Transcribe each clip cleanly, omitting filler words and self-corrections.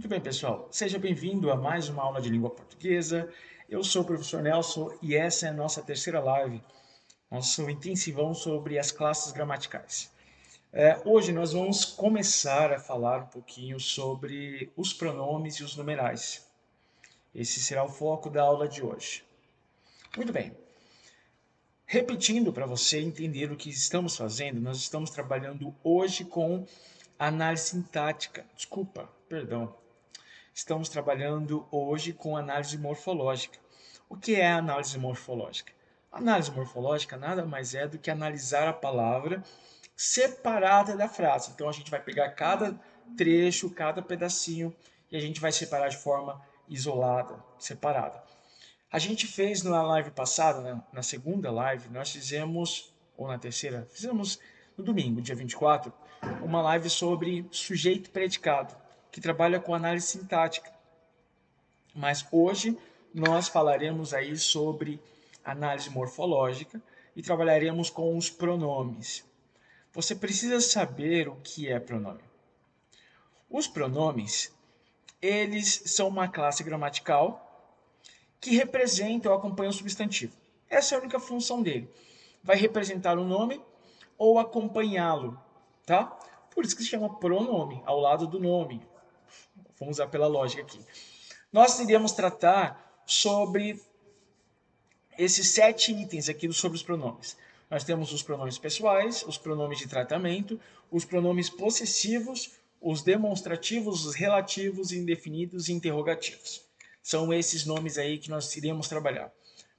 Muito bem, pessoal. Seja bem-vindo a mais uma aula de língua portuguesa. Eu sou o professor Nelson e essa é a nossa terceira live, nosso intensivão sobre as classes gramaticais. Hoje nós vamos começar a falar um pouquinho sobre os pronomes e os numerais. Esse será o foco da aula de hoje. Muito bem. Repetindo para você entender o que estamos fazendo, nós estamos trabalhando hoje com análise sintática. Perdão. Estamos trabalhando hoje com análise morfológica. O que é a análise morfológica? A análise morfológica nada mais é do que analisar a palavra separada da frase. Então a gente vai pegar cada trecho, cada pedacinho e a gente vai separar de forma isolada, separada. A gente fez na live passada, na segunda live, nós fizemos, ou na terceira, fizemos no domingo, dia 24, uma live sobre sujeito e predicado, que trabalha com análise sintática. Mas hoje nós falaremos aí sobre análise morfológica e trabalharemos com os pronomes. Você precisa saber o que é pronome. Os pronomes, eles são uma classe gramatical que representa ou acompanha o substantivo. Essa é a única função dele. Vai representar o nome ou acompanhá-lo, tá? Por isso que se chama pronome, ao lado do nome. Vamos usar pela lógica aqui. Nós iremos tratar sobre esses 7 itens aqui sobre os pronomes. Nós temos os pronomes pessoais, os pronomes de tratamento, os pronomes possessivos, os demonstrativos, os relativos, indefinidos e interrogativos. São esses nomes aí que nós iremos trabalhar.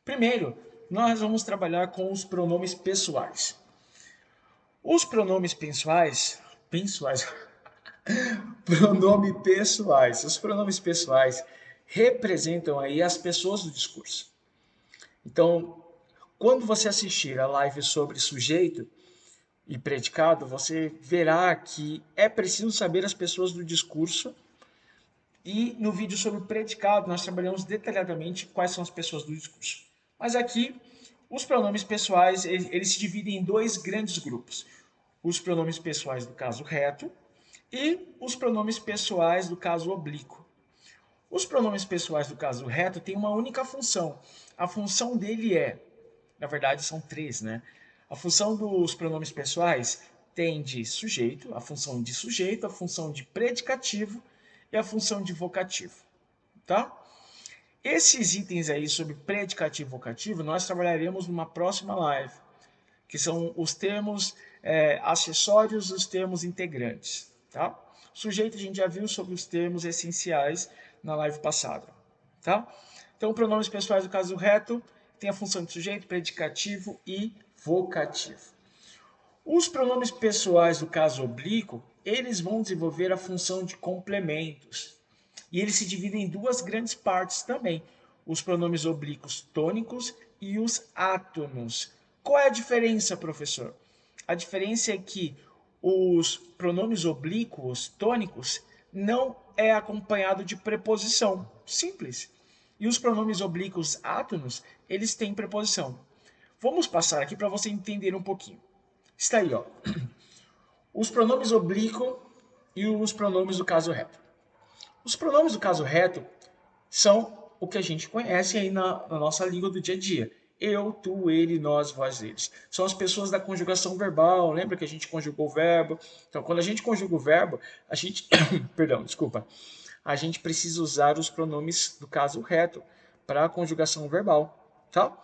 Primeiro, nós vamos trabalhar com os pronomes pessoais. Os pronomes os pronomes pessoais representam aí as pessoas do discurso. Então, quando você assistir a live sobre sujeito e predicado, você verá que é preciso saber as pessoas do discurso. E no vídeo sobre o predicado, nós trabalhamos detalhadamente quais são as pessoas do discurso. Mas aqui, os pronomes pessoais, eles se dividem em dois grandes grupos. Os pronomes pessoais do caso reto e os pronomes pessoais do caso oblíquo. Os pronomes pessoais do caso reto têm uma única função. A função dele na verdade são 3, né? A função dos pronomes pessoais tem de sujeito, a função de sujeito, a função de predicativo e a função de vocativo, tá? Esses itens aí sobre predicativo e vocativo nós trabalharemos numa próxima live, que são os termos acessórios e os termos integrantes, tá? Sujeito a gente já viu sobre os termos essenciais na live passada, tá? Então, pronomes pessoais do caso reto tem a função de sujeito, predicativo e vocativo. Os pronomes pessoais do caso oblíquo, eles vão desenvolver a função de complementos. E eles se dividem em duas grandes partes também. Os pronomes oblíquos tônicos e os átonos. Qual é a diferença, professor? A diferença é que os pronomes oblíquos tônicos não é acompanhado de preposição. Simples. E os pronomes oblíquos átonos, eles têm preposição. Vamos passar aqui para você entender um pouquinho. Está aí, ó. Os pronomes oblíquo e os pronomes do caso reto. Os pronomes do caso reto são o que a gente conhece aí na nossa língua do dia a dia. Eu, tu, ele, nós, vós, eles. São as pessoas da conjugação verbal. Lembra que a gente conjugou o verbo? Então, quando a gente conjuga o verbo, a gente... Perdão, desculpa. A gente precisa usar os pronomes do caso reto para a conjugação verbal, tá?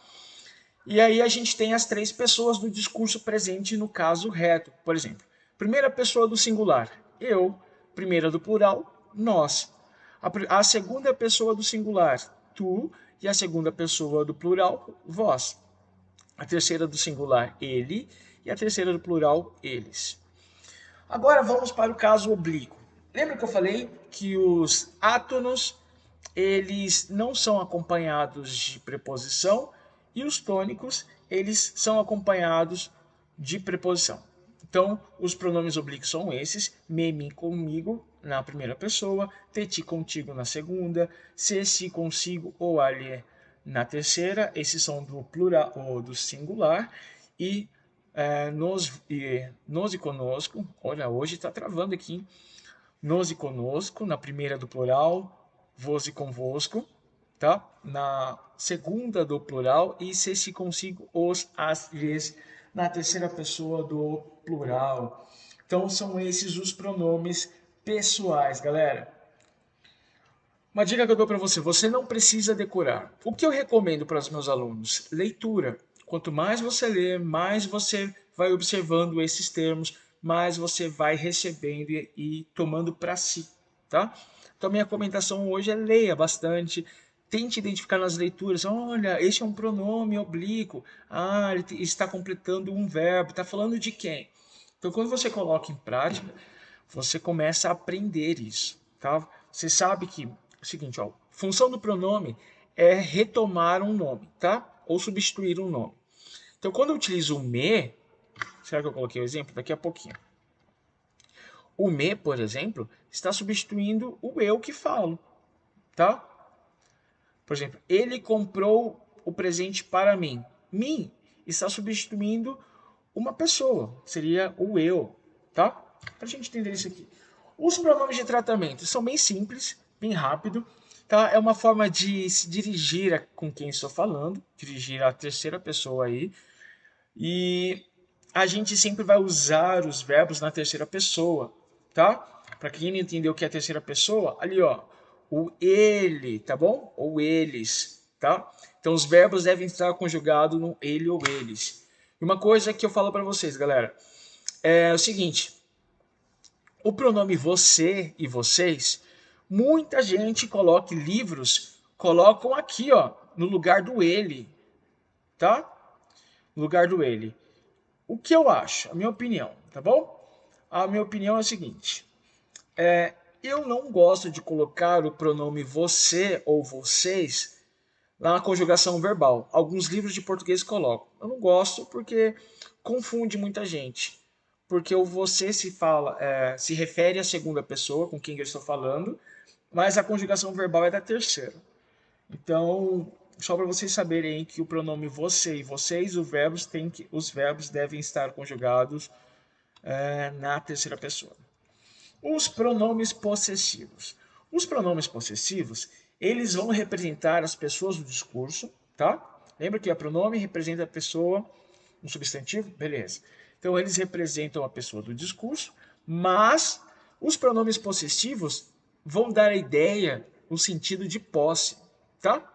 E aí a gente tem as 3 pessoas do discurso presente no caso reto. Por exemplo, primeira pessoa do singular, eu. Primeira do plural, nós. A segunda pessoa do singular, tu. E a segunda pessoa do plural, vós. A terceira do singular, ele. E a terceira do plural, eles. Agora vamos para o caso oblíquo. Lembra que eu falei que os átonos, eles não são acompanhados de preposição e os tônicos, eles são acompanhados de preposição. Então, os pronomes oblíquos são esses: me, mim, comigo, na primeira pessoa, te, ti, contigo, na segunda, se, si, consigo ou alhe na terceira. Esses são do plural ou do singular. E nos e conosco. Olha, hoje está travando aqui, hein? nos e conosco, na primeira do plural, vos e convosco, tá? Na segunda do plural, e se consigo, os, as, lhes, na terceira pessoa do plural. Então, são esses os pronomes pessoais, galera. Uma dica que eu dou para você, você não precisa decorar. O que eu recomendo para os meus alunos? Leitura. Quanto mais você lê, mais você vai observando esses termos, mais você vai recebendo e tomando para si, tá? Então, minha recomendação hoje é leia bastante, tente identificar nas leituras, olha, este é um pronome oblíquo, ele está completando um verbo, está falando de quem? Então, quando você coloca em prática, você começa a aprender isso, tá? Você sabe que é o seguinte, ó, função do pronome é retomar um nome, tá? Ou substituir um nome. Então, quando eu utilizo o me, será que eu coloquei o exemplo? Daqui a pouquinho. O me, por exemplo, está substituindo o eu que falo, tá? Por exemplo, ele comprou o presente para mim. Mim está substituindo uma pessoa, seria o eu, tá? Para a gente entender isso aqui. Os pronomes de tratamento são bem simples, bem rápido, tá? É uma forma de se dirigir com quem estou falando, dirigir a terceira pessoa aí, e a gente sempre vai usar os verbos na terceira pessoa, tá? Para quem não entendeu o que é a terceira pessoa, ali ó, o ele, tá bom? Ou eles, tá? Então os verbos devem estar conjugados no ele ou eles. E uma coisa que eu falo para vocês, galera, é o seguinte: o pronome você e vocês, muita gente coloca livros, colocam aqui, ó, no lugar do ele, tá? No lugar do ele. O que eu acho? A minha opinião, tá bom? A minha opinião é a seguinte: eu não gosto de colocar o pronome você ou vocês lá na conjugação verbal. Alguns livros de português colocam. Eu não gosto porque confunde muita gente. Porque o você se fala, se refere à segunda pessoa com quem eu estou falando, mas a conjugação verbal é da terceira. Então, só para vocês saberem que o pronome você e vocês, os verbos devem estar conjugados na terceira pessoa. Os pronomes possessivos. Os pronomes possessivos, eles vão representar as pessoas do discurso, tá? Lembra que a pronome representa a pessoa, um substantivo? Beleza. Então, eles representam a pessoa do discurso, mas os pronomes possessivos vão dar a ideia, o sentido de posse, tá?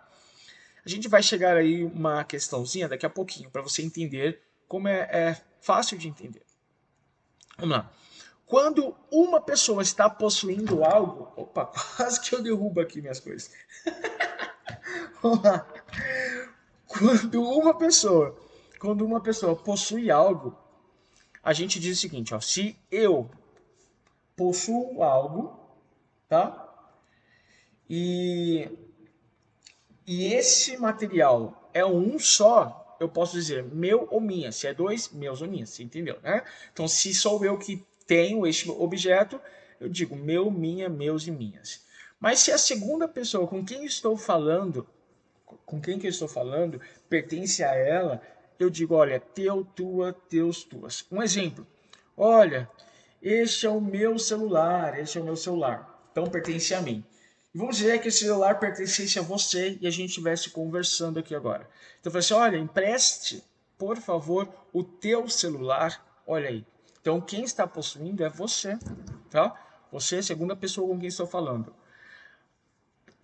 A gente vai chegar aí uma questãozinha daqui a pouquinho, para você entender como é fácil de entender. Vamos lá. Quando uma pessoa está possuindo algo. Opa, quase que eu derrubo aqui minhas coisas. Vamos lá. Quando quando uma pessoa possui algo, a gente diz o seguinte, ó, se eu possuo algo, tá? E, e esse material é um só, eu posso dizer meu ou minha. Se é dois, meus ou minhas, você entendeu, né? Então, se sou eu que tenho este objeto, eu digo meu, minha, meus e minhas. Mas se a segunda pessoa com quem que eu estou falando, pertence a ela, eu digo, olha, teu, tua, teus, tuas. Um exemplo. Olha, este é o meu celular, este é o meu celular. Então pertence a mim. E vamos dizer que esse celular pertencesse a você e a gente estivesse conversando aqui agora. Então eu falei assim, olha, empreste, por favor, o teu celular. Olha aí. Então quem está possuindo é você, tá? Você é a segunda pessoa com quem estou falando.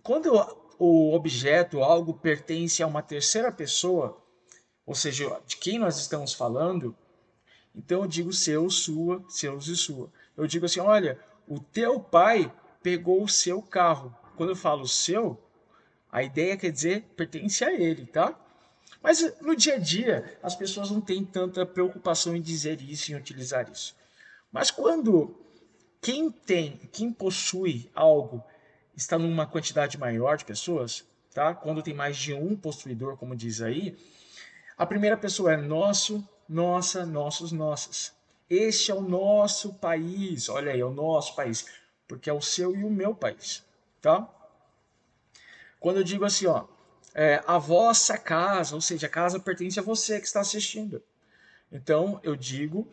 Quando o objeto, algo pertence a uma terceira pessoa, ou seja, de quem nós estamos falando, então eu digo seu, sua, seus e sua. Eu digo assim, olha, o teu pai pegou o seu carro. Quando eu falo seu, a ideia quer dizer pertence a ele, tá? Mas no dia a dia, as pessoas não têm tanta preocupação em dizer isso, em utilizar isso. Mas quando quem possui algo está numa quantidade maior de pessoas, tá? Quando tem mais de um possuidor, como diz aí, a primeira pessoa é nosso, nossa, nossos, nossas. Este é o nosso país. Olha aí, é o nosso país, porque é o seu e o meu país, tá? Quando eu digo assim, ó, a vossa casa, ou seja, a casa pertence a você que está assistindo. Então eu digo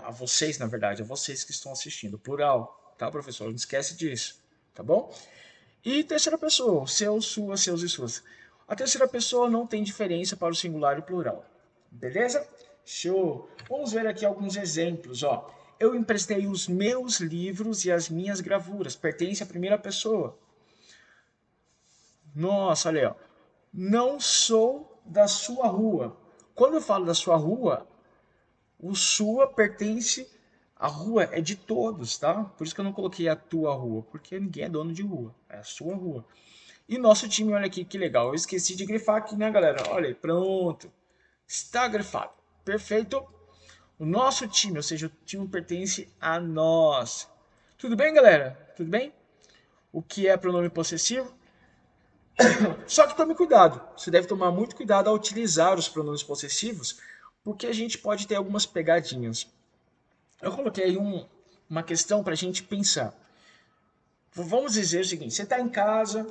a vocês, na verdade, a vocês que estão assistindo, plural. tá, professor? Não esquece disso, tá bom? E terceira pessoa, seu, sua, seus e suas. A terceira pessoa não tem diferença para o singular e o plural. Beleza? Show! Vamos ver aqui alguns exemplos, ó. Eu emprestei os meus livros e as minhas gravuras. Pertence à primeira pessoa. Nossa, olha aí, ó. Não sou da sua rua. Quando eu falo da sua rua, o sua pertence, a rua é de todos, tá? Por isso que eu não coloquei a tua rua, porque ninguém é dono de rua, é a sua rua. E nosso time, olha aqui que legal, eu esqueci de grifar aqui, né, galera? Olha aí, pronto, está grifado, perfeito. O nosso time, ou seja, o time pertence a nós. Tudo bem, galera? Tudo bem? O que é pronome possessivo? Só que tome cuidado, você deve tomar muito cuidado ao utilizar os pronomes possessivos, porque a gente pode ter algumas pegadinhas. Eu coloquei aí uma questão para a gente pensar. Vamos dizer o seguinte, você está em casa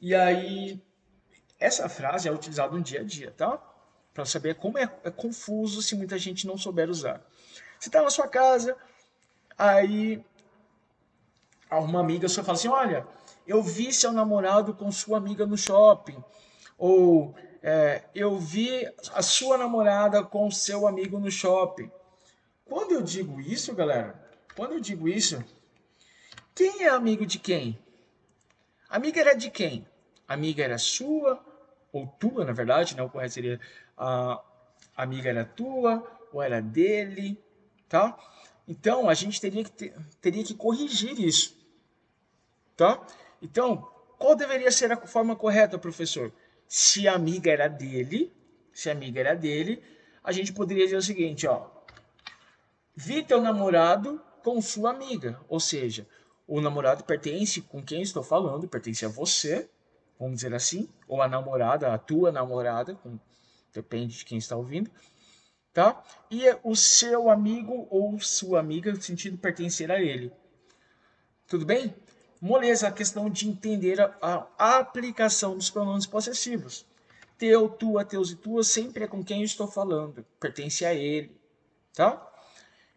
e aí essa frase é utilizada no dia a dia, tá? Para saber como é confuso se muita gente não souber usar. Você está na sua casa, aí uma amiga sua fala assim, olha, eu vi seu namorado com sua amiga no shopping. Ou eu vi a sua namorada com seu amigo no shopping. Quando eu digo isso, galera, quando eu digo isso, quem é amigo de quem? Amiga era de quem? Amiga era sua, ou tua, na verdade, né? O correto seria a amiga era tua, ou era dele, tá? Então, a gente teria que corrigir isso, tá? Então, qual deveria ser a forma correta, professor? Se a amiga era dele, se a amiga era dele, a gente poderia dizer o seguinte, ó. Vi teu namorado com sua amiga, ou seja, o namorado pertence com quem estou falando, pertence a você, vamos dizer assim, ou a namorada, a tua namorada, depende de quem está ouvindo, tá? E o seu amigo ou sua amiga, no sentido pertencer a ele. Tudo bem? Moleza, a questão de entender a aplicação dos pronomes possessivos. Teu, tua, teus e tuas sempre é com quem eu estou falando, pertence a ele, tá?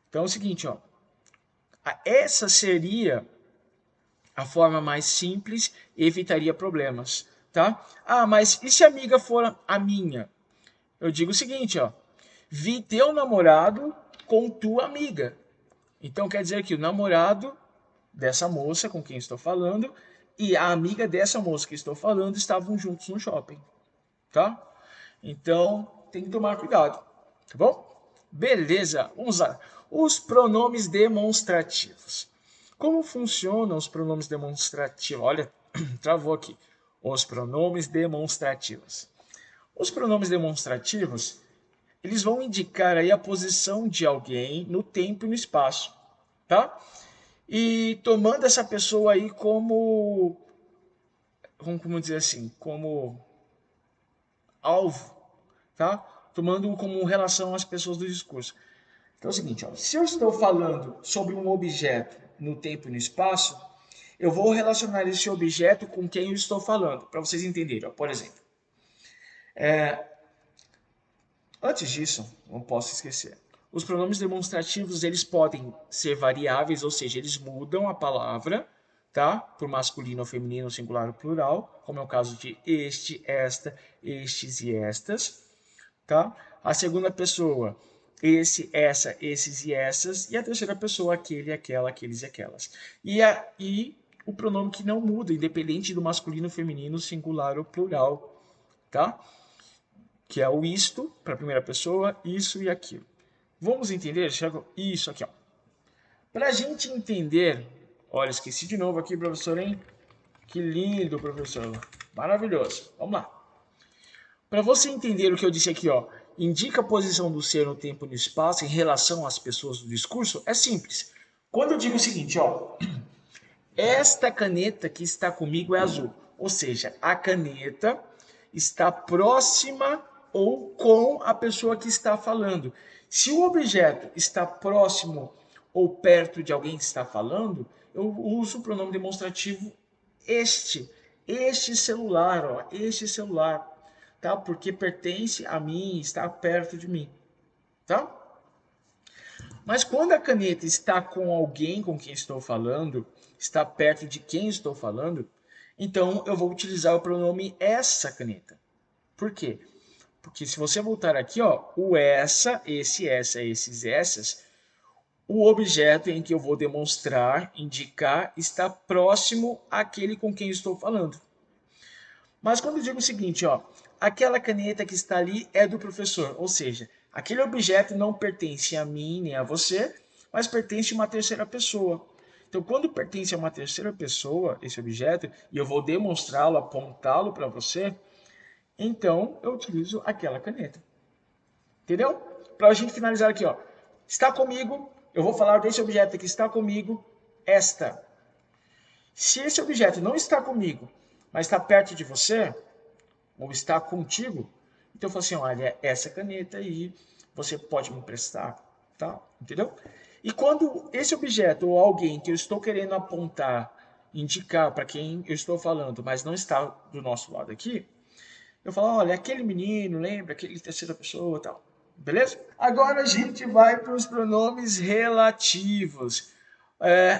Então é o seguinte, ó. Essa seria a forma mais simples e evitaria problemas, tá? Ah, mas e se a amiga for a minha? Eu digo o seguinte, ó. Vi teu namorado com tua amiga. Então quer dizer que o namorado dessa moça com quem estou falando e a amiga dessa moça que estou falando estavam juntos no shopping, tá? Então tem que tomar cuidado, tá bom? Beleza, vamos lá. Os pronomes demonstrativos. Como funcionam os pronomes demonstrativos? Olha, travou aqui. Os pronomes demonstrativos. Os pronomes demonstrativos, eles vão indicar aí a posição de alguém no tempo e no espaço, tá? E tomando essa pessoa aí como dizer assim, como alvo, tá? Tomando como relação às pessoas do discurso. Então é o seguinte, ó, se eu estou falando sobre um objeto no tempo e no espaço, eu vou relacionar esse objeto com quem eu estou falando, para vocês entenderem. Ó, por exemplo, antes disso, não posso esquecer, os pronomes demonstrativos eles podem ser variáveis, ou seja, eles mudam a palavra, tá? Por masculino ou feminino, singular ou plural, como é o caso de este, esta, estes e estas, tá? A segunda pessoa, esse, essa, esses e essas, e a terceira pessoa, aquele, aquela, aqueles e aquelas. E o pronome que não muda, independente do masculino, feminino, singular ou plural, tá? Que é o isto, para a primeira pessoa, isso e aquilo. Vamos entender? Isso aqui, ó. Para a gente entender, olha, esqueci de novo aqui, professor, hein? Que lindo, professor. Maravilhoso. Vamos lá. Para você entender o que eu disse aqui, ó, indica a posição do ser no tempo e no espaço em relação às pessoas do discurso, é simples. Quando eu digo o seguinte, ó, esta caneta que está comigo é azul, ou seja, a caneta está próxima ou com a pessoa que está falando. Se o objeto está próximo ou perto de alguém que está falando, eu uso o pronome demonstrativo este celular, ó, este celular, tá? Porque pertence a mim, está perto de mim, tá? Mas quando a caneta está com alguém com quem estou falando, está perto de quem estou falando, então eu vou utilizar o pronome essa caneta. Por quê? Porque se você voltar aqui, ó, o essa, esse, essa, esses, essas, o objeto em que eu vou demonstrar, indicar, está próximo àquele com quem estou falando. Mas quando eu digo o seguinte, ó, aquela caneta que está ali é do professor, ou seja, aquele objeto não pertence a mim nem a você, mas pertence a uma terceira pessoa. Então, quando pertence a uma terceira pessoa, esse objeto, e eu vou demonstrá-lo, apontá-lo para você, então eu utilizo aquela caneta. Entendeu? Para a gente finalizar aqui, ó. Está comigo, eu vou falar desse objeto que está comigo, esta. Se esse objeto não está comigo, mas está perto de você, ou está contigo, então eu falo assim, olha, essa caneta aí, você pode me emprestar, tá? Entendeu? E quando esse objeto ou alguém que eu estou querendo apontar, indicar para quem eu estou falando, mas não está do nosso lado aqui, eu falo, olha, aquele menino, lembra? Aquele terceira pessoa e tal. Beleza? Agora a gente vai para os pronomes relativos.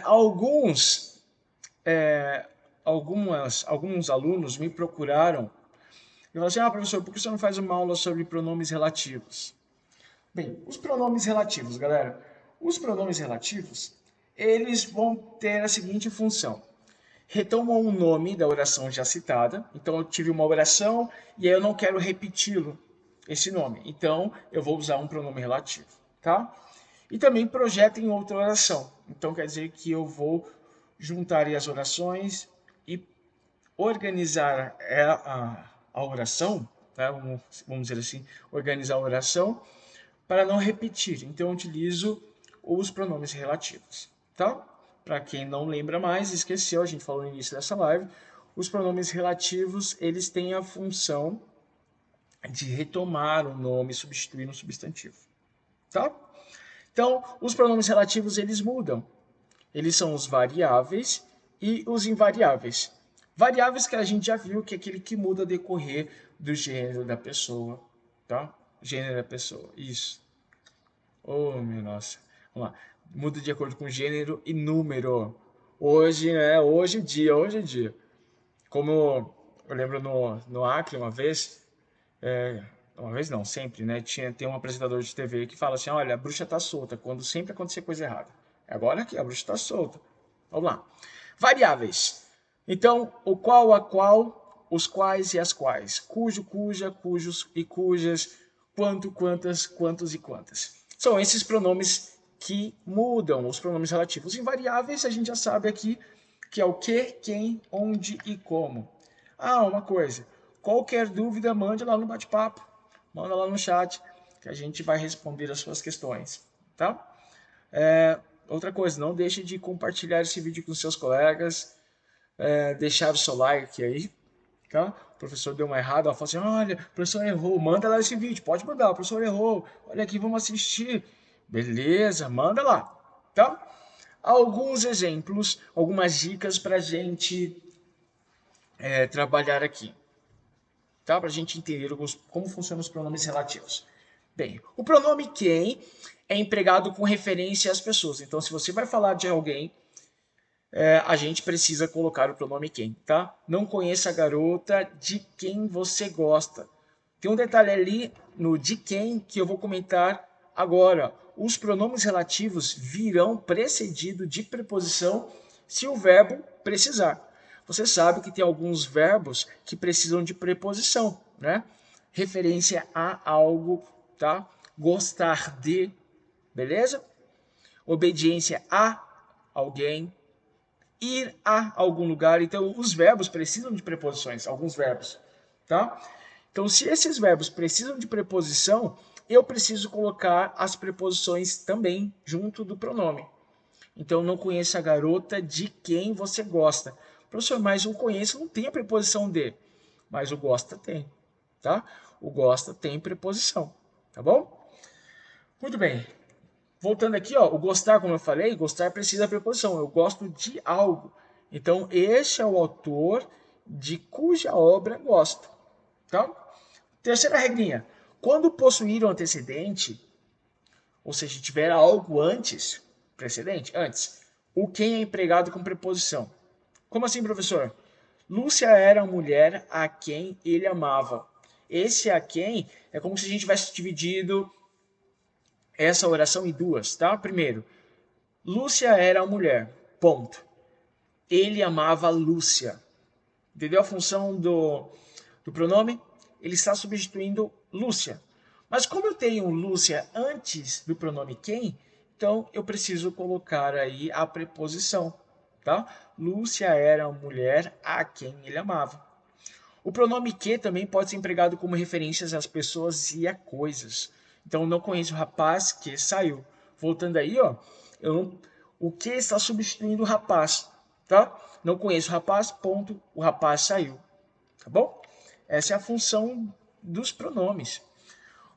Alguns alguns alunos me procuraram e falaram assim, professor, por que você não faz uma aula sobre pronomes relativos? Bem, os pronomes relativos, galera, os pronomes relativos, eles vão ter a seguinte função. Retomam o nome da oração já citada, então eu tive uma oração e aí eu não quero repeti-lo, esse nome, então eu vou usar um pronome relativo, tá? E também projeta em outra oração, então quer dizer que eu vou juntar as orações e organizar a oração, tá? Vamos dizer assim, organizar a oração para não repetir. Então eu utilizo os pronomes relativos, tá? Para quem não lembra mais, esqueceu, a gente falou no início dessa live, os pronomes relativos, eles têm a função de retomar o nome, substituir um substantivo, tá? Então, os pronomes relativos, eles mudam. Eles são os variáveis e os invariáveis. Variáveis que a gente já viu que é aquele que muda a decorrer do gênero da pessoa, tá? Gênero da pessoa, isso. Oh, minha nossa. Vamos lá. Muda de acordo com gênero e número. Hoje, né? Hoje é dia. Como eu lembro no Acre uma vez não, sempre, né? Tem um apresentador de TV que fala assim: olha, a bruxa tá solta, quando sempre acontecer coisa errada. Agora aqui, a bruxa tá solta. Vamos lá. Variáveis. Então, o qual, a qual, os quais e as quais. Cujo, cuja, cujos e cujas. Quanto, quantas, quantos e quantas. São esses pronomes que mudam, os pronomes relativos. Invariáveis, a gente já sabe aqui que é o que, quem, onde e como. Ah, uma coisa. Qualquer dúvida, mande lá no bate-papo. Manda lá no chat que a gente vai responder as suas questões, tá? Outra coisa, não deixe de compartilhar esse vídeo com seus colegas, deixar o seu like aí, tá? O professor deu uma errada, ela falou assim, olha, o professor errou, manda lá esse vídeo, pode mandar, o professor errou, olha aqui, vamos assistir. Beleza, manda lá, tá? Alguns exemplos, algumas dicas para a gente trabalhar aqui, tá? Para a gente entender como funcionam os pronomes relativos. Bem, o pronome quem é empregado com referência às pessoas. Então, se você vai falar de alguém, a gente precisa colocar o pronome quem, tá? Não conheça a garota de quem você gosta. Tem um detalhe ali no de quem que eu vou comentar agora. Os pronomes relativos virão precedido de preposição se o verbo precisar. Você sabe que tem alguns verbos que precisam de preposição, né? Referência a algo, tá? Gostar de, beleza? Obediência a alguém, ir a algum lugar. Então, os verbos precisam de preposições, alguns verbos, tá? Então, se esses verbos precisam de preposição, eu preciso colocar as preposições também junto do pronome. Então, não conheça a garota de quem você gosta. Professor, mas o conheço não tem a preposição de, mas o gosta tem, tá? O gosta tem preposição, tá bom? Muito bem. Voltando aqui, ó, o gostar, como eu falei, gostar precisa da preposição. Eu gosto de algo. Então, este é o autor de cuja obra gosto. Tá? Terceira regrinha. Quando possuir o antecedente, ou seja, tiver algo antes, precedente, antes, o quem é empregado com preposição. Como assim, professor? Lúcia era a mulher a quem ele amava. Esse a quem é como se a gente tivesse dividido essa oração em duas, tá? Primeiro, Lúcia era a mulher, ponto. Ele amava Lúcia. Entendeu a função do pronome? Ele está substituindo Lúcia. Mas como eu tenho Lúcia antes do pronome quem, então eu preciso colocar aí a preposição, tá? Lúcia era a mulher a quem ele amava. O pronome que também pode ser empregado como referências às pessoas e a coisas. Então, não conheço o rapaz que saiu. Voltando aí, ó, o que está substituindo o rapaz, tá? Não conheço o rapaz, ponto, o rapaz saiu. Tá bom? Essa é a função dos pronomes.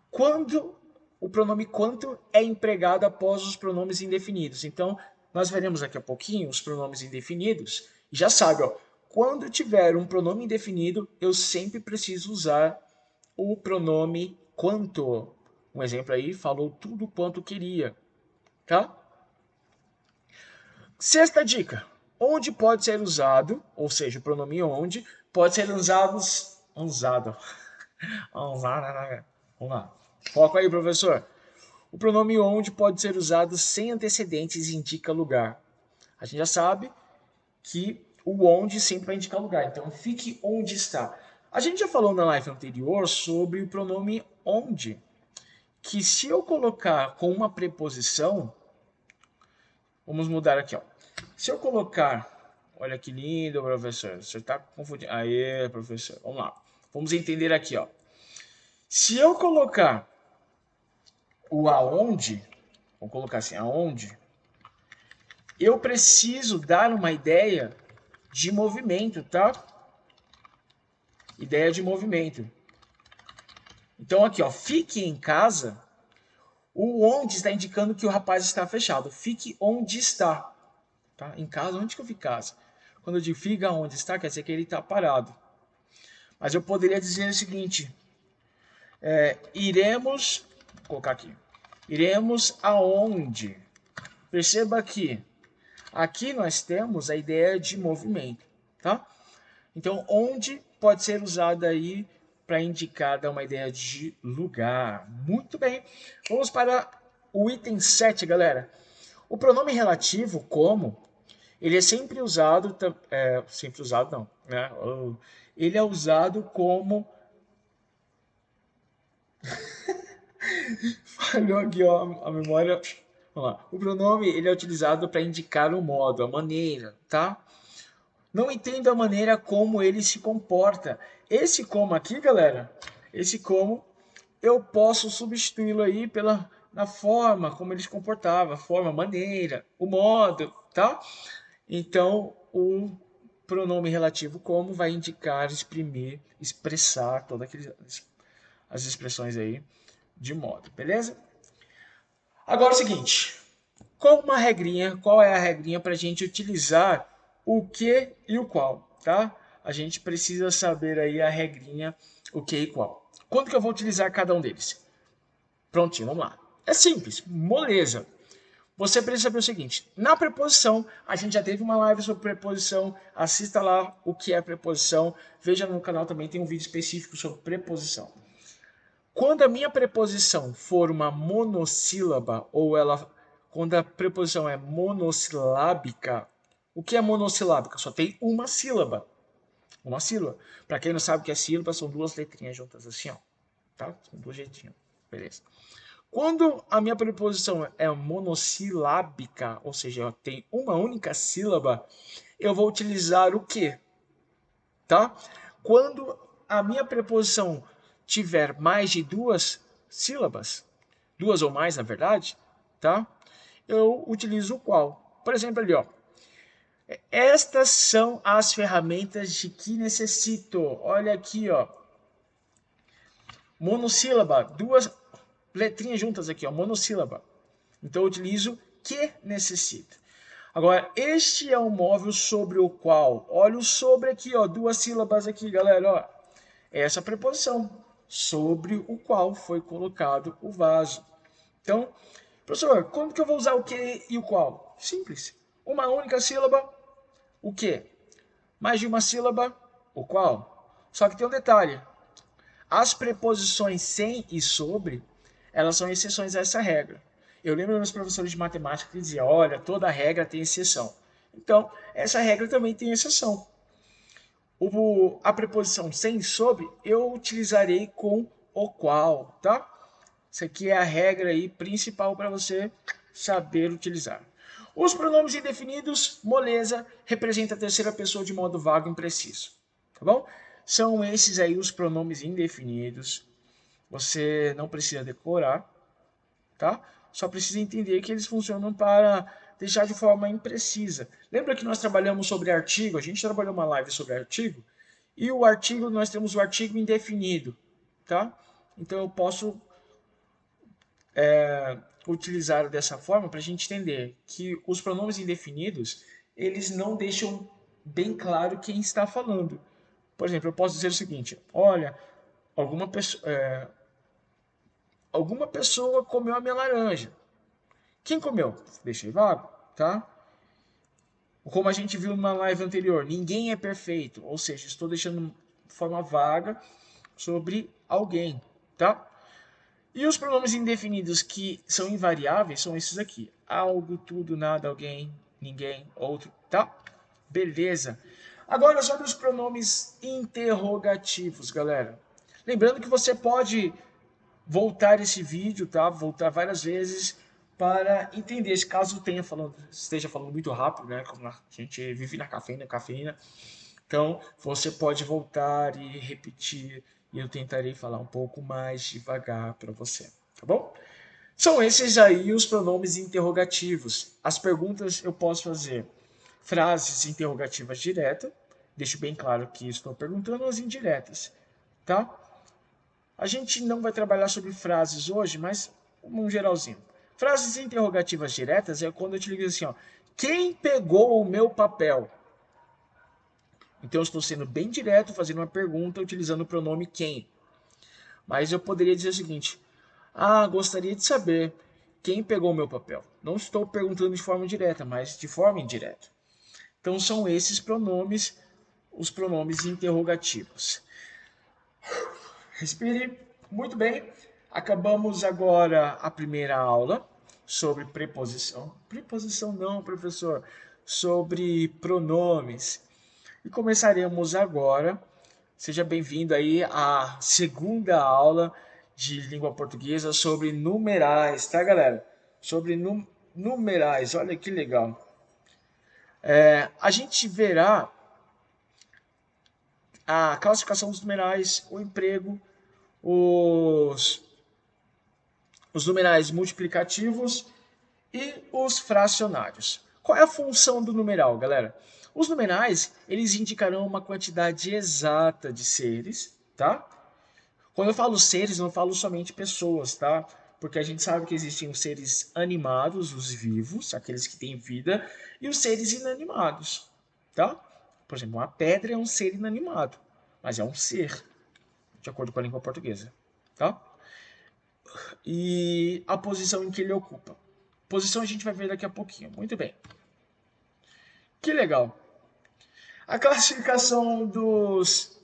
Quando o pronome quanto é empregado após os pronomes indefinidos. Então, nós veremos daqui a pouquinho os pronomes indefinidos. E já sabe, ó, quando tiver um pronome indefinido, eu sempre preciso usar o pronome quanto. Um exemplo aí, falou tudo quanto queria, tá? Sexta dica. Onde pode ser usado, ou seja, o pronome onde, pode ser usado. Vamos lá. Foco aí, professor. O pronome onde pode ser usado sem antecedentes e indica lugar. A gente já sabe que o onde sempre vai indicar lugar. Então, fique onde está. A gente já falou na live anterior sobre o pronome onde, que se eu colocar com uma preposição, vamos mudar aqui, ó. Se eu colocar, olha que lindo, professor, você está confundindo. Aê, professor, vamos lá. Vamos entender aqui, ó. Se eu colocar o aonde, vamos colocar assim, aonde, eu preciso dar uma ideia de movimento, tá? Ideia de movimento. Então aqui, ó, fique em casa. O onde está indicando que o rapaz está fechado. Fique onde está. Tá? Em casa, onde que eu fico em casa? Quando eu digo fica onde está, quer dizer que ele está parado. Mas eu poderia dizer o seguinte. Iremos, vou colocar aqui. Iremos aonde? Perceba que aqui nós temos a ideia de movimento, tá? Então, onde pode ser usada aí para indicar, dar uma ideia de lugar. Muito bem. Vamos para o item 7, galera. O pronome relativo, como, ele é sempre usado, sempre usado não, né? Ele é usado como... Falhou aqui, ó, a memória. Vamos lá. O pronome, ele é utilizado para indicar o modo, a maneira, tá? Não entendo a maneira como ele se comporta. Esse como aqui, galera, esse como, eu posso substituí-lo aí na forma como ele se comportava, forma, maneira, o modo, tá? Então, o pronome relativo como vai indicar, exprimir, expressar todas as expressões aí de modo, beleza? Agora é o seguinte, qual é a regrinha para a gente utilizar o que e o qual, tá? A gente precisa saber aí a regrinha, o que e qual. Quando que eu vou utilizar cada um deles? Prontinho, vamos lá. É simples, moleza. Você precisa saber o seguinte, na preposição, a gente já teve uma live sobre preposição, assista lá o que é preposição, veja no canal também, tem um vídeo específico sobre preposição. Quando a minha preposição for uma monossílaba, quando a preposição é monossilábica, o que é monossilábica? Só tem uma sílaba. Uma sílaba. Para quem não sabe o que é sílaba, são duas letrinhas juntas assim, ó. Tá? São duas jeitinhos. Beleza. Quando a minha preposição é monossilábica, ou seja, tem uma única sílaba, eu vou utilizar o quê? Tá? Quando a minha preposição tiver mais de duas sílabas, duas ou mais, na verdade, tá? Eu utilizo o qual. Por exemplo, ali, ó. Estas são as ferramentas de que necessito. Olha aqui, ó. Monossílaba, duas letrinhas juntas aqui, ó, monossílaba. Então eu utilizo que necessito. Agora, este é o móvel sobre o qual, olha o sobre aqui, ó, duas sílabas aqui, galera, ó. Essa preposição, sobre o qual foi colocado o vaso. Então, Professor, quando que eu vou usar o que e o qual? Simples. Uma única sílaba, o que. Mais de uma sílaba, o qual. Só que tem um detalhe. As preposições sem e sobre, elas são exceções a essa regra. Eu lembro dos meus professores de matemática que diziam, olha, toda regra tem exceção. Então, essa regra também tem exceção. A preposição sem e sobre, eu utilizarei com o qual, tá? Isso aqui é a regra aí principal para você saber utilizar. Os pronomes indefinidos, moleza, representa a terceira pessoa de modo vago e impreciso. Tá bom? São esses aí os pronomes indefinidos. Você não precisa decorar, tá? Só precisa entender que eles funcionam para deixar de forma imprecisa. Lembra que nós trabalhamos sobre artigo? A gente trabalhou uma live sobre artigo. E o artigo, nós temos o artigo indefinido, tá? Então eu posso utilizar dessa forma para a gente entender que os pronomes indefinidos, eles não deixam bem claro quem está falando. Por exemplo, eu posso dizer o seguinte, olha, alguma pessoa comeu a minha laranja. Quem comeu? Deixei vago, tá? Como a gente viu numa live anterior, ninguém é perfeito, ou seja, estou deixando de forma vaga sobre alguém, tá? E os pronomes indefinidos que são invariáveis são esses aqui. Algo, tudo, nada, alguém, ninguém, outro, tá? Beleza. Agora sobre os pronomes interrogativos, galera. Lembrando que você pode voltar esse vídeo, tá? Voltar várias vezes para entender. Se caso esteja falando muito rápido, né? Como a gente vive na cafeína. Então, você pode voltar e repetir, e eu tentarei falar um pouco mais devagar para você, tá bom? São esses aí os pronomes interrogativos. As perguntas eu posso fazer frases interrogativas diretas, deixo bem claro que estou perguntando as indiretas, tá? A gente não vai trabalhar sobre frases hoje, mas um geralzinho. Frases interrogativas diretas é quando eu te ligo assim, ó, quem pegou o meu papel? Então eu estou sendo bem direto, fazendo uma pergunta utilizando o pronome quem. Mas eu poderia dizer o seguinte, gostaria de saber quem pegou o meu papel. Não estou perguntando de forma direta, mas de forma indireta. Então são esses pronomes, os pronomes interrogativos. Respire muito bem. Acabamos agora a primeira aula sobre preposição. Preposição não, professor. Sobre pronomes. E começaremos agora. Seja bem-vindo aí à segunda aula de língua portuguesa sobre numerais, tá, galera? Sobre numerais, olha que legal. A gente verá a classificação dos numerais, o emprego, os numerais multiplicativos e os fracionários. Qual é a função do numeral, galera? Os numerais, eles indicarão uma quantidade exata de seres, tá? Quando eu falo seres, não falo somente pessoas, tá? Porque a gente sabe que existem os seres animados, os vivos, aqueles que têm vida, e os seres inanimados, tá? Por exemplo, uma pedra é um ser inanimado, mas é um ser, de acordo com a língua portuguesa, tá? E a posição em que ele ocupa. Posição a gente vai ver daqui a pouquinho. Muito bem. Que legal. A classificação dos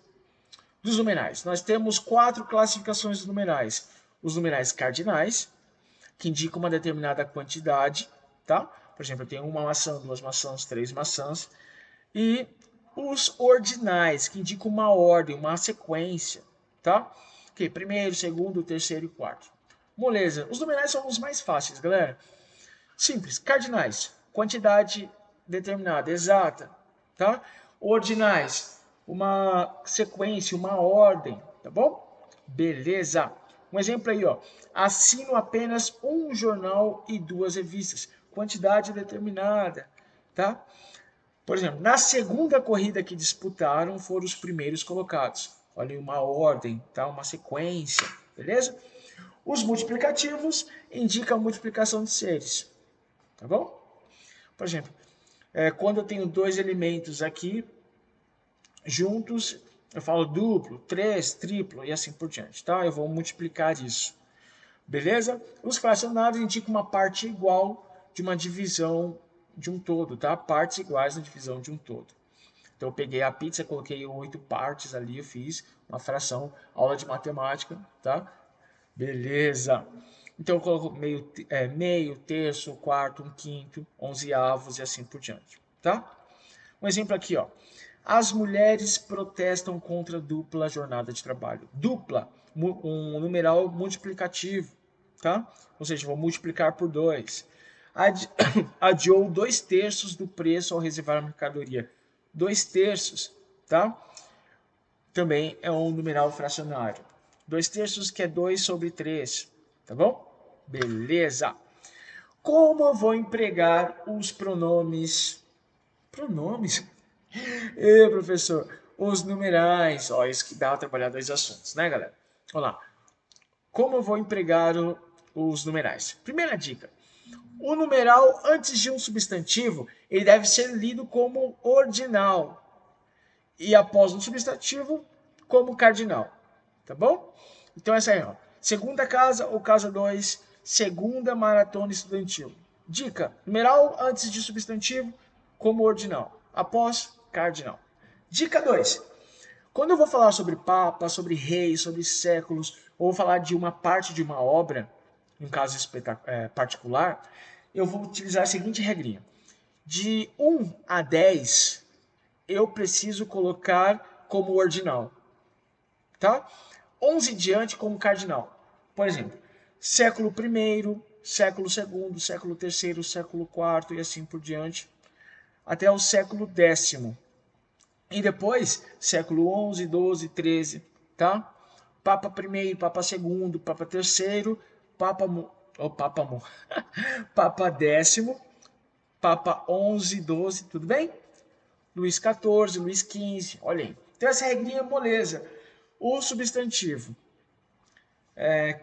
numerais. Nós temos 4 classificações dos numerais. Os numerais cardinais, que indicam uma determinada quantidade, tá? Por exemplo, eu tenho uma maçã, 2 maçãs, 3 maçãs. E os ordinais, que indicam uma ordem, uma sequência, tá? Ok, primeiro, segundo, terceiro e quarto. Moleza. Os numerais são os mais fáceis, galera. Simples. Cardinais, quantidade determinada, exata, tá? Ordinais, uma sequência, uma ordem, tá bom? Beleza. Um exemplo aí, ó. Assino apenas um jornal e 2 revistas. Quantidade determinada, tá? Por exemplo, na segunda corrida que disputaram, foram os primeiros colocados. Olha, uma ordem, tá? Uma sequência, beleza? Os multiplicativos indicam a multiplicação de seres, tá bom? Por exemplo, quando eu tenho 2 elementos aqui juntos, eu falo duplo, 3, triplo e assim por diante, tá? Eu vou multiplicar isso. Beleza? Os fracionários indicam uma parte igual de uma divisão de um todo, tá? Partes iguais na divisão de um todo. Então eu peguei a pizza, coloquei 8 partes ali, eu fiz uma fração, aula de matemática, tá? Beleza. Então eu coloco meio, terço, quarto, um quinto, onzeavos e assim por diante, tá? Um exemplo aqui, ó. As mulheres protestam contra a dupla jornada de trabalho. Dupla, um numeral multiplicativo, tá? Ou seja, vou multiplicar por 2. Adiou 2/3 do preço ao reservar a mercadoria. 2/3, tá? Também é um numeral fracionário. 2/3 que é 2/3, tá bom? Beleza. Como eu vou empregar os pronomes? Pronomes? Professor, os numerais. Ó, isso que dá a trabalhar dois assuntos, né, galera? Vamos lá. Como eu vou empregar os numerais? Primeira dica. O numeral, antes de um substantivo, ele deve ser lido como ordinal. E após um substantivo, como cardinal. Tá bom? Então, essa aí, ó. Segunda casa ou casa 2, segunda maratona estudantil. Dica: numeral antes de substantivo, como ordinal. Após, cardinal. Dica 2. Quando eu vou falar sobre papa, sobre reis, sobre séculos, ou vou falar de uma parte de uma obra, um caso particular, eu vou utilizar a seguinte regrinha. De 1 a 10, eu preciso colocar como ordinal, tá? 11 diante como cardinal. Por exemplo, século I, século II, século III, século IV e assim por diante, até o século X. E depois, século XI, XII, XIII, tá? Papa I, Papa II, Papa III, Papa X, Papa XI, XII, tudo bem? Luís XIV, Luís XV, olha aí. Então essa regrinha é moleza. O substantivo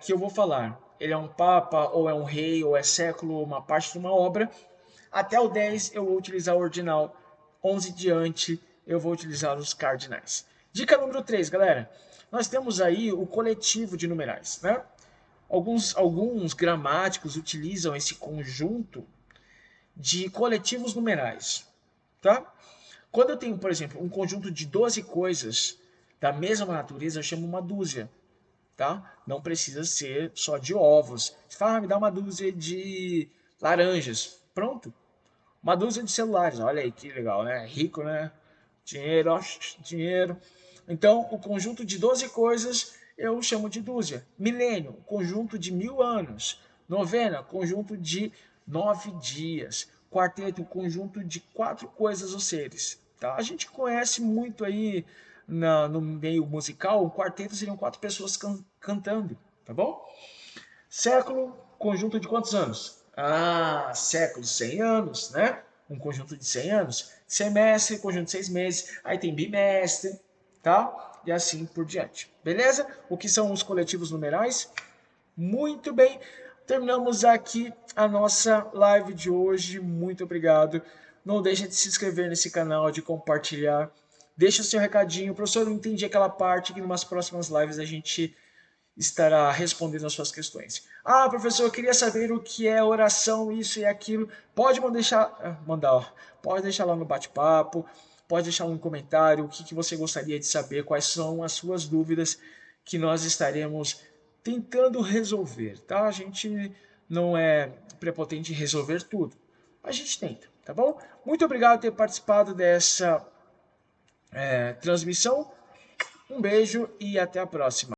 que eu vou falar, ele é um papa, ou é um rei, ou é século, ou uma parte de uma obra. Até o 10 eu vou utilizar o ordinal. 11 diante eu vou utilizar os cardinais. Dica número 3, galera. Nós temos aí o coletivo de numerais, né? Alguns gramáticos utilizam esse conjunto de coletivos numerais, tá? Quando eu tenho, por exemplo, um conjunto de 12 coisas da mesma natureza, eu chamo uma dúzia, tá? Não precisa ser só de ovos. Você fala, me dá uma dúzia de laranjas. Pronto. Uma dúzia de celulares. Olha aí que legal, né? Rico, né? Dinheiro, ó, dinheiro. Então, o conjunto de 12 coisas eu chamo de dúzia. Milênio, conjunto de 1000 anos. Novena, conjunto de 9 dias. Quarteto, conjunto de 4 coisas ou seres. Tá? A gente conhece muito aí no meio musical, o quarteto seriam 4 pessoas cantando, tá bom? Século, conjunto de quantos anos? Ah, século, 100 anos, né? Um conjunto de 100 anos. Semestre, conjunto de 6 meses. Aí tem bimestre, tá? E assim por diante. Beleza? O que são os coletivos numerais? Muito bem. Terminamos aqui a nossa live de hoje. Muito obrigado. Não deixe de se inscrever nesse canal, de compartilhar. Deixa o seu recadinho. Professor, eu não entendi aquela parte que em umas próximas lives a gente estará respondendo as suas questões. Ah, professor, eu queria saber o que é oração, isso e aquilo. Pode pode deixar lá no bate-papo, pode deixar um comentário, o que você gostaria de saber, quais são as suas dúvidas que nós estaremos tentando resolver, tá? A gente não é prepotente em resolver tudo, a gente tenta, tá bom? Muito obrigado por ter participado dessa transmissão. Um beijo e até a próxima.